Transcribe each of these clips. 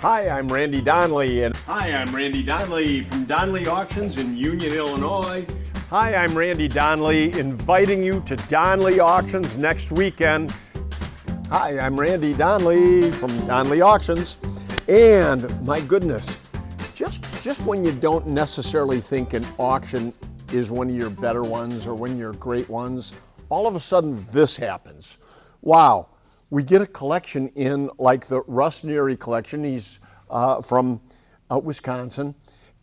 Hi, I'm Randy Donley. Hi, I'm Randy Donley from Donley Auctions in Union, Illinois. Hi, I'm Randy Donley, inviting you to Donley Auctions next weekend. Hi, I'm Randy Donley from Donley Auctions. And my goodness, just when you don't necessarily think an auction is one of your better ones or one of your great ones, all of a sudden this happens. Wow. We get a collection in, like the Russ Neary collection. He's from Wisconsin.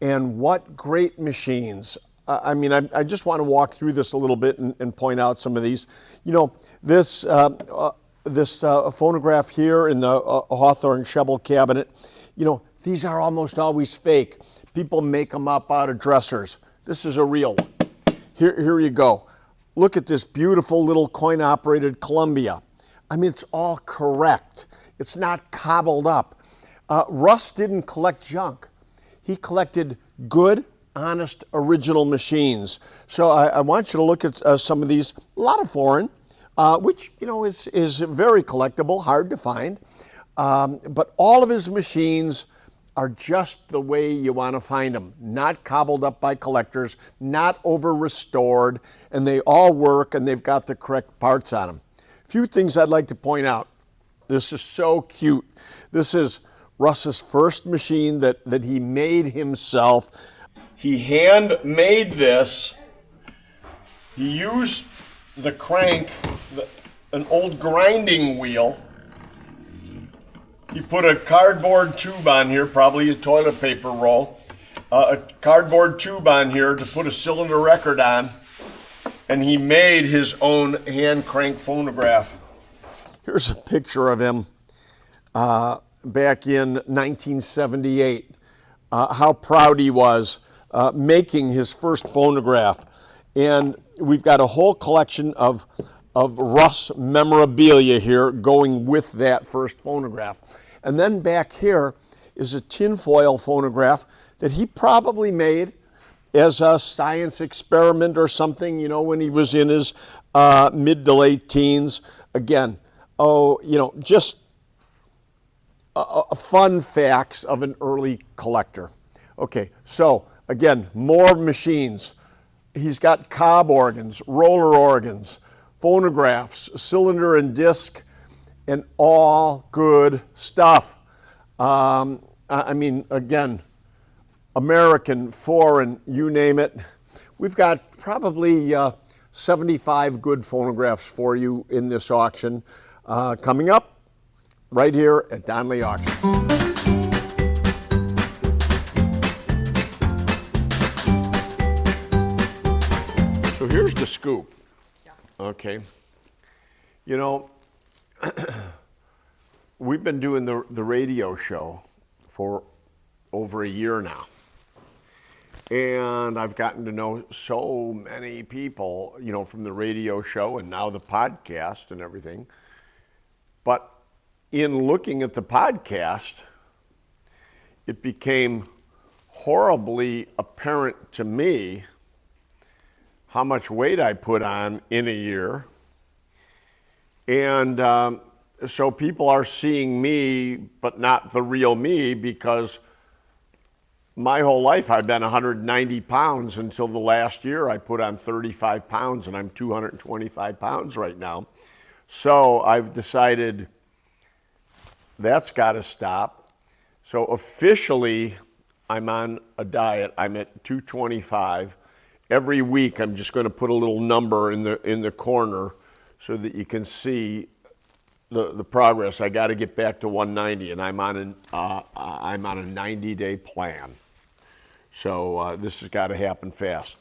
And what great machines. I just want to walk through this a little bit and point out some of these. You know, this phonograph here in the Hawthorne Shebel cabinet, you know, these are almost always fake. People make them up out of dressers. This is a real one. Here you go. Look at this beautiful little coin-operated Columbia. I mean, it's all correct. It's not cobbled up. Russ didn't collect junk. He collected good, honest, original machines. So I want you to look at some of these, a lot of foreign, which, you know, is very collectible, hard to find. But all of his machines are just the way you want to find them, not cobbled up by collectors, not over-restored, and they all work and they've got the correct parts on them. Few things I'd like to point out. This is so cute. This is Russ's first machine that he made himself. He hand-made this. He used the crank, an old grinding wheel. He put a cardboard tube on here, probably a toilet paper roll, a cardboard tube on here to put a cylinder record on. And he made his own hand crank phonograph. Here's a picture of him back in 1978. How proud he was making his first phonograph. And we've got a whole collection of Russ memorabilia here going with that first phonograph. And then back here is a tinfoil phonograph that he probably made as a science experiment or something, you know, when he was in his mid to late teens. Again, just fun facts of an early collector. Okay, so again, more machines. He's got cob organs, roller organs, phonographs, cylinder and disc, and all good stuff. Again, American, foreign, you name it. We've got probably 75 good phonographs for you in this auction coming up right here at Donley Auctions. So here's the scoop. Okay. You know, we've been doing the radio show for over a year now. And I've gotten to know so many people, you know, from the radio show and now the podcast and everything. But in looking at the podcast, it became horribly apparent to me how much weight I put on in a year. And so people are seeing me, but not the real me, because my whole life I've been 190 pounds until the last year I put on 35 pounds, and I'm 225 pounds right now. So I've decided that's got to stop. So officially I'm on a diet. I'm at 225. Every week I'm just going to put a little number in the corner so that you can see the progress. I got to get back to 190, and I'm on a 90-day plan. So this has got to happen fast.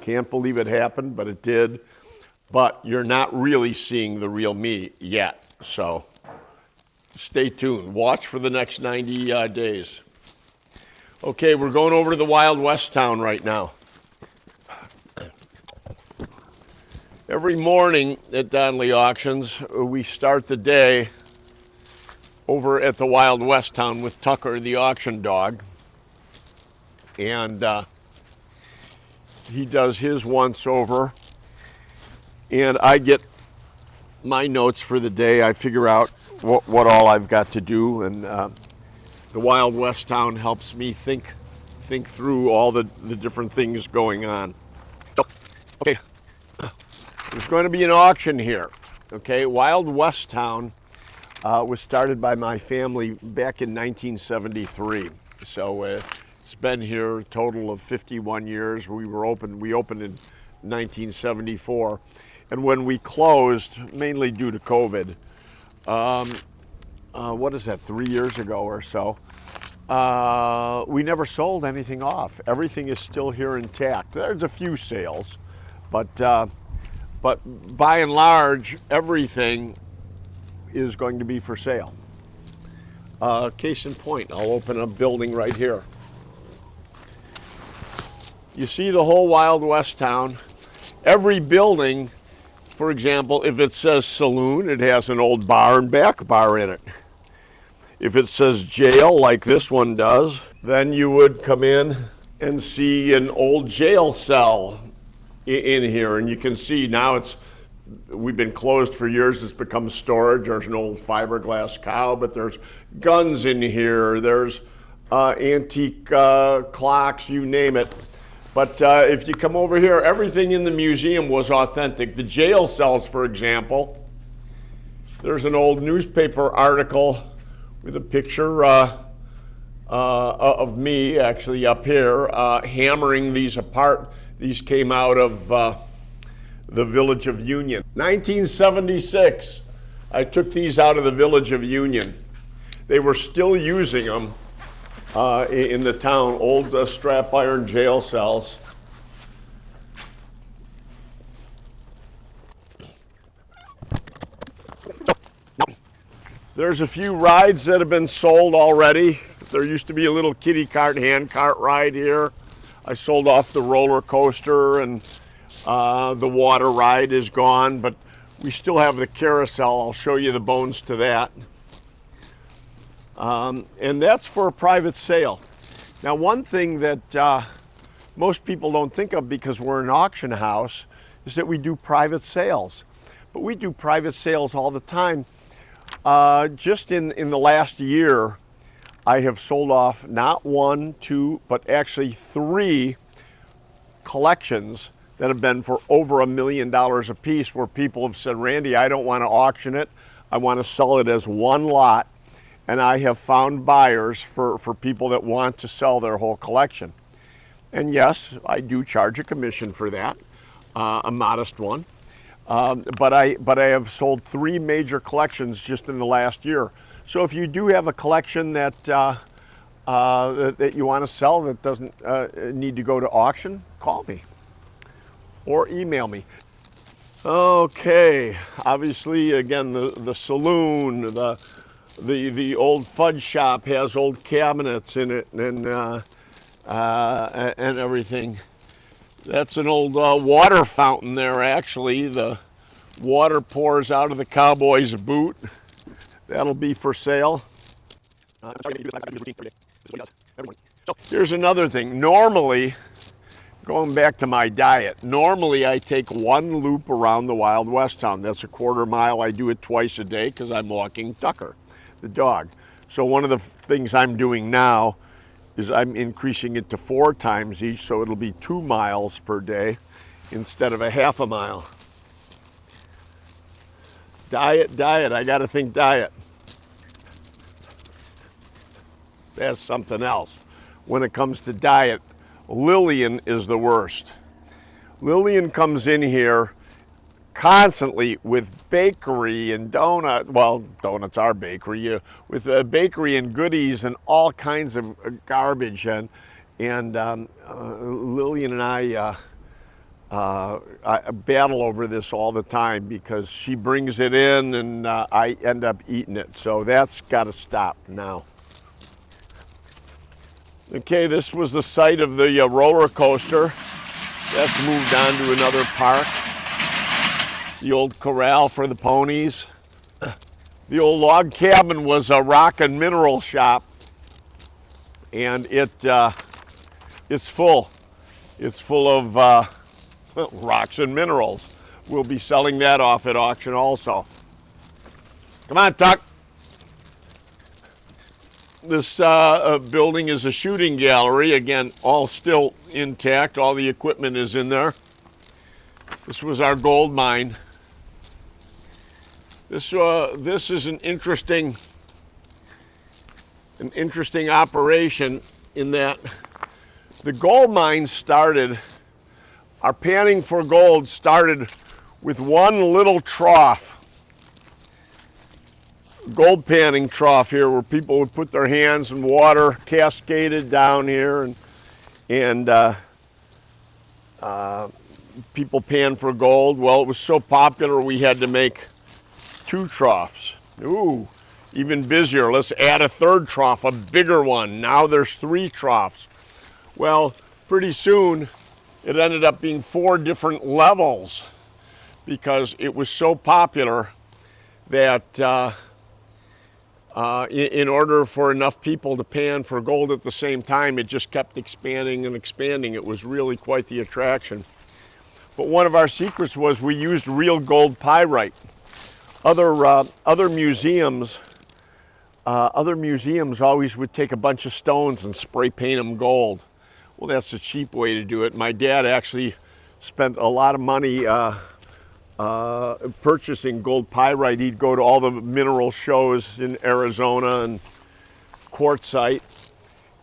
Can't believe it happened, but it did. But you're not really seeing the real me yet. So stay tuned. Watch for the next 90 days. Okay, we're going over to the Wild West town right now. Every morning at Donley Auctions, we start the day over at the Wild West town with Tucker, the auction dog. And he does his once over, and I get my notes for the day. I figure out what all I've got to do, and The Wild West town helps me think through all the different things going on. So, okay, there's going to be an auction here. Okay, Wild West town was started by my family back in 1973. So it's been here a total of 51 years. We opened in 1974, and when we closed, mainly due to COVID, what is that, 3 years ago or so, we never sold anything off. Everything is still here intact. There's a few sales, but by and large, everything is going to be for sale. Case in point, I'll open a building right here. You see the whole Wild West town. Every building, for example, if it says saloon, it has an old bar and back bar in it. If it says jail, like this one does, then you would come in and see an old jail cell in here. And you can see now we've been closed for years. It's become storage. There's an old fiberglass cow, but there's guns in here. There's antique clocks, you name it. But if you come over here, everything in the museum was authentic. The jail cells, for example, there's an old newspaper article with a picture of me actually up here hammering these apart. These came out of the Village of Union. 1976, I took these out of the Village of Union. They were still using them in the town, old strap iron jail cells. There's a few rides that have been sold already. There used to be a little kiddie cart, hand cart ride here. I sold off the roller coaster, and the water ride is gone, but we still have the carousel. I'll show you the bones to that. And that's for a private sale. Now, one thing that most people don't think of because we're an auction house is that we do private sales. But we do private sales all the time. Just in the last year, I have sold off not one, two, but actually 3 collections that have been for over $1 million a piece, where people have said, Randy, I don't want to auction it. I want to sell it as one lot. And I have found buyers for people that want to sell their whole collection. And yes, I do charge a commission for that, a modest one. But I have sold 3 major collections just in the last year. So if you do have a collection that you want to sell that doesn't need to go to auction, call me or email me. Okay, obviously, again, the saloon, the old fudge shop has old cabinets in it and everything. That's an old water fountain there, actually. The water pours out of the cowboy's boot. That'll be for sale. So here's another thing. Normally, going back to my diet, normally I take 1 loop around the Wild West town. That's a 1/4 mile. I do it twice a day because I'm walking Tucker, the dog. So one of the things I'm doing now is I'm increasing it to 4 times each, so it'll be 2 miles per day instead of a 1/2 mile. Diet, I gotta think diet. That's something else. When it comes to diet, Lillian is the worst. Lillian comes in here constantly with bakery and donuts are bakery, with bakery and goodies and all kinds of garbage. And Lillian and I battle over this all the time because she brings it in and I end up eating it. So that's got to stop now. Okay, this was the site of the roller coaster. That's moved on to another park. The old corral for the ponies. The old log cabin was a rock and mineral shop, and it's full. It's full of rocks and minerals. We'll be selling that off at auction also. Come on, Tuck. This building is a shooting gallery. Again, all still intact. All the equipment is in there. This was our gold mine. This is an interesting operation in that the gold mine started, our panning for gold started with one little trough. Gold panning trough here where people would put their hands in water cascaded down here, and people pan for gold. Well, it was so popular we had to make 2 troughs. Ooh, even busier. Let's add a 3rd trough, a bigger one. Now there's 3 troughs. Well, pretty soon it ended up being 4 different levels because it was so popular that in order for enough people to pan for gold at the same time, it just kept expanding and expanding. It was really quite the attraction. But one of our secrets was we used real gold pyrite. Other museums always would take a bunch of stones and spray paint them gold. Well, that's a cheap way to do it. My dad actually spent a lot of money purchasing gold pyrite. He'd go to all the mineral shows in Arizona and quartzite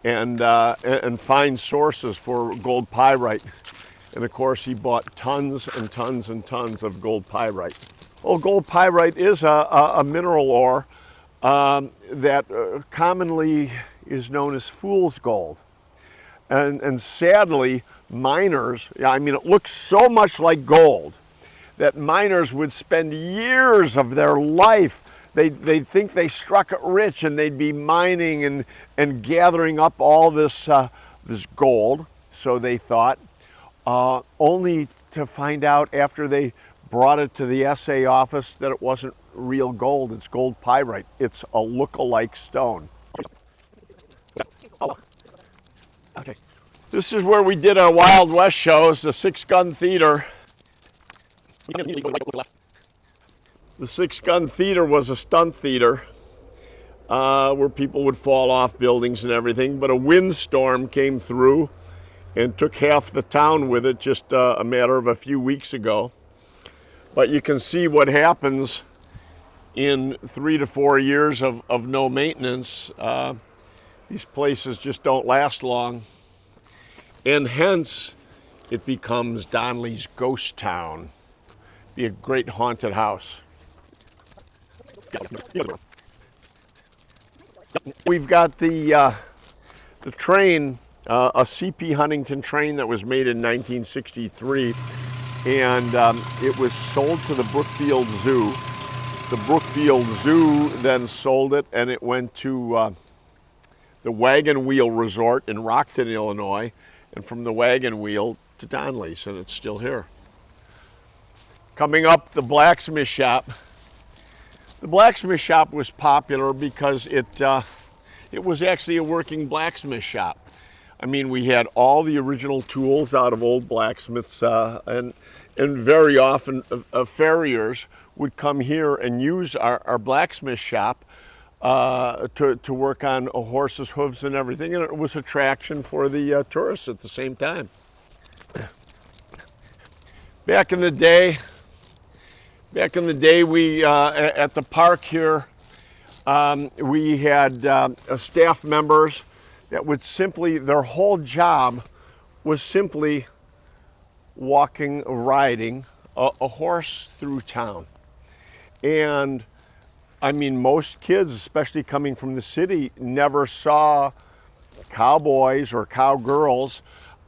and find sources for gold pyrite. And of course, he bought tons and tons and tons of gold pyrite. Well, gold pyrite is a mineral ore that commonly is known as fool's gold. And sadly, miners, I mean, it looks so much like gold that miners would spend years of their life. They'd think they struck it rich, and they'd be mining and gathering up all this gold, so they thought, only to find out after they brought it to the assay office that it wasn't real gold. It's gold pyrite. It's a look-alike stone. Okay. This is where we did our Wild West shows, the 6-gun theater. The 6-gun theater was a stunt theater where people would fall off buildings and everything, but a windstorm came through and took half the town with it just a matter of a few weeks ago. But you can see what happens in 3 to 4 years of no maintenance. These places just don't last long. And hence, it becomes Donley's ghost town. Be a great haunted house. We've got the train, a C.P. Huntington train that was made in 1963, and it was sold to the Brookfield Zoo. The Brookfield Zoo then sold it, and it went to the Wagon Wheel Resort in Rockton, Illinois, and from the Wagon Wheel to Donley's, and it's still here. Coming up, the blacksmith shop. The blacksmith shop was popular because it was actually a working blacksmith shop. I mean, we had all the original tools out of old blacksmiths, and very often farriers would come here and use our blacksmith shop to work on horses' hooves and everything, and it was attraction for the tourists at the same time. Back in the day, we at the park here, we had staff members that would simply, their whole job was simply riding a horse through town. And I mean, most kids, especially coming from the city, never saw cowboys or cowgirls,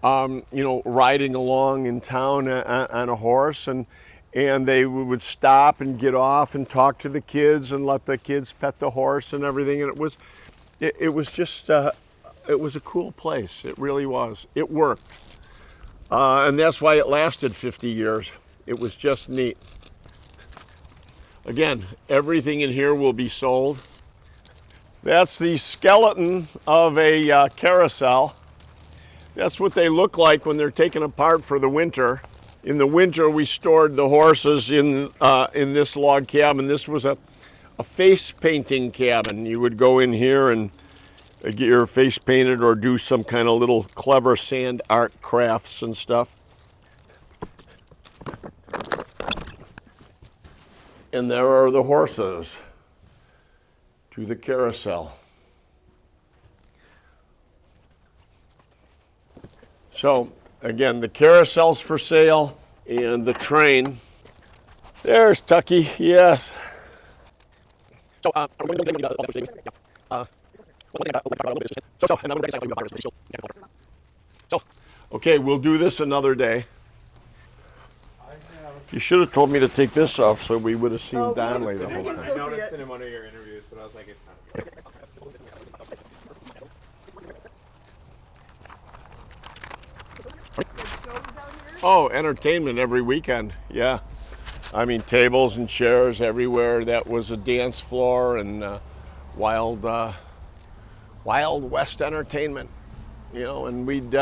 riding along in town on a horse, and they would stop and get off and talk to the kids and let the kids pet the horse and everything. And it was just it was a cool place. It really was. It worked, and that's why it lasted 50 years. It was just neat. Again, everything in here will be sold. That's the skeleton of a carousel. That's what they look like when they're taken apart for the winter. In the winter, we stored the horses in this log cabin. This was a face painting cabin. You would go in here and get your face painted or do some kind of little clever sand art crafts and stuff. And there are the horses to the carousel. So again, the carousel's for sale and the train. There's Tucky, yes. Okay, we'll do this another day. You should have told me to take this off so we would have seen Donley the whole time. I noticed it in one of your interviews, but I was like, it's not good. Oh, entertainment every weekend, yeah. I mean, tables and chairs everywhere. That was a dance floor and Wild West entertainment, you know. And we'd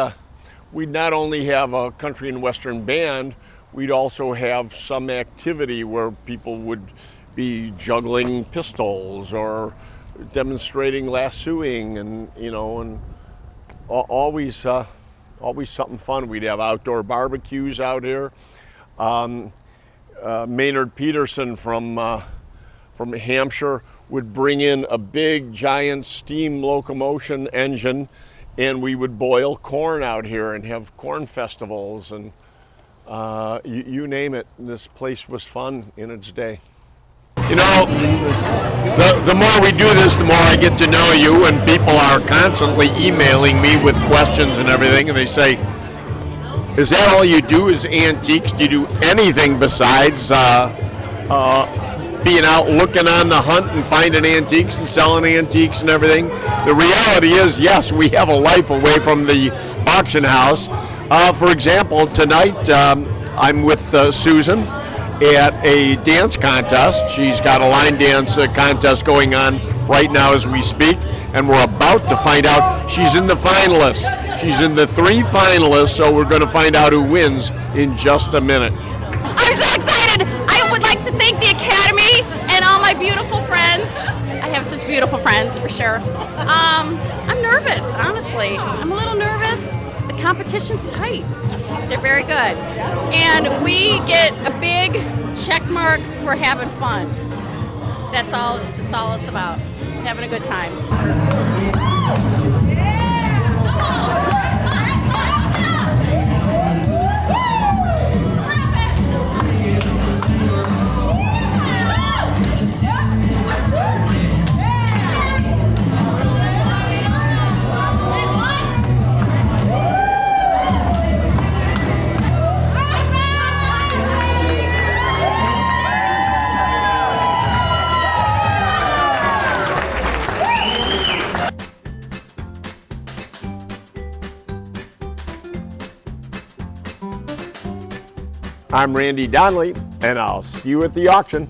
not only have a country and western band, we'd also have some activity where people would be juggling pistols or demonstrating lassoing, and you know, and always something fun. We'd have outdoor barbecues out here. Maynard Peterson from Hampshire would bring in a big giant steam locomotion engine, and we would boil corn out here and have corn festivals, and you name it. This place was fun in its day. You know, the more we do this, the more I get to know you, and people are constantly emailing me with questions and everything, and they say, is that all you do is antiques? Do you do anything besides being out looking on the hunt and finding antiques and selling antiques and everything? The reality is, yes, we have a life away from the auction house. For example, tonight I'm with Susan at a dance contest. She's got a line dance contest going on right now as we speak, and we're about to find out she's in the finalists. She's in the 3 finalists, so we're going to find out who wins in just a minute. I'm so excited! I would like to thank the Academy and all my beautiful friends. I have such beautiful friends, for sure. I'm nervous, honestly. I'm a little nervous. The competition's tight. They're very good. And we get a big check mark for having fun. That's all it's about. Having a good time. I'm Randy Donley, and I'll see you at the auction.